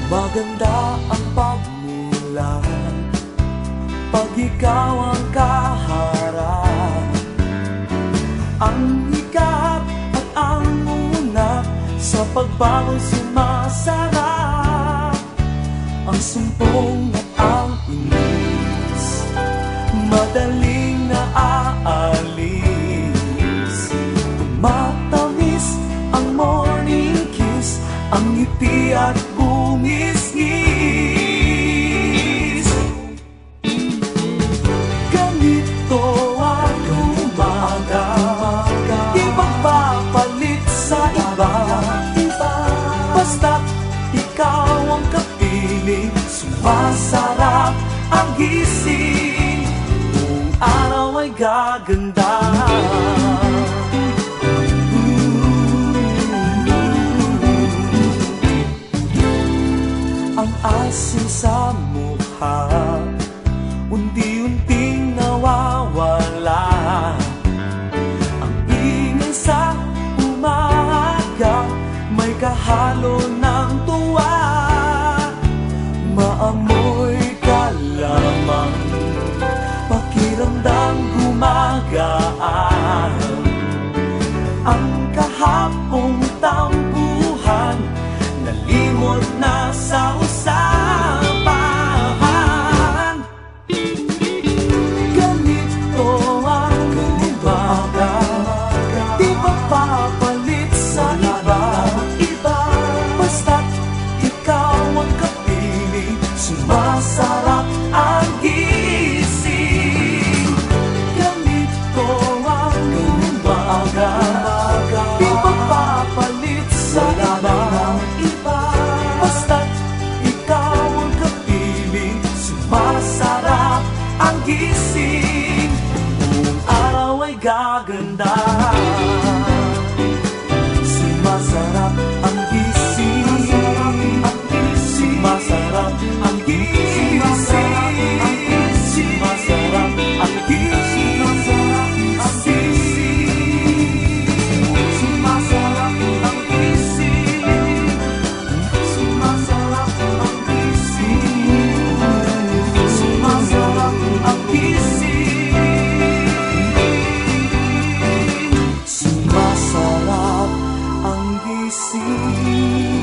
Maganda ang pagmulan pag ikaw ang kaharap. Ang hikap at ang unat sa pagbangon sumasarap. Ang sumpong at ang inis madaling naaalis. Matamis ang morning kiss, ang ngiti at bungis-ngis. Ganito ang umaga, di magpapalit sa iba. Basta't ikaw ang kapiling, sumasarap ang gising. Buong araw ay gaganda. Ang asin sa mukha, unti-unting nawawala. Ang ingay sa umaga, may kahalo ng tuwa. Maamoy ka lamang, pakiramdam gumagaan. Ang kahapong tampuhan, nalimot na sa usapan. Ganito ang umaga, di magpapalit sa iba. Basta't ikaw ang kapiling, sumasarap ang gising. Ganito ang umaga, di magpapalit sa iba. Basta't ikaw ang kapiling, sumasarap ang gising. Buong araw ay gaganda. Sumasarap ang gising, sumasarap ang gising, sumasarap ang gising, sumasarap ang gising, sumasarap ang gising, sumasarap ang gising, sumasarap ang gising.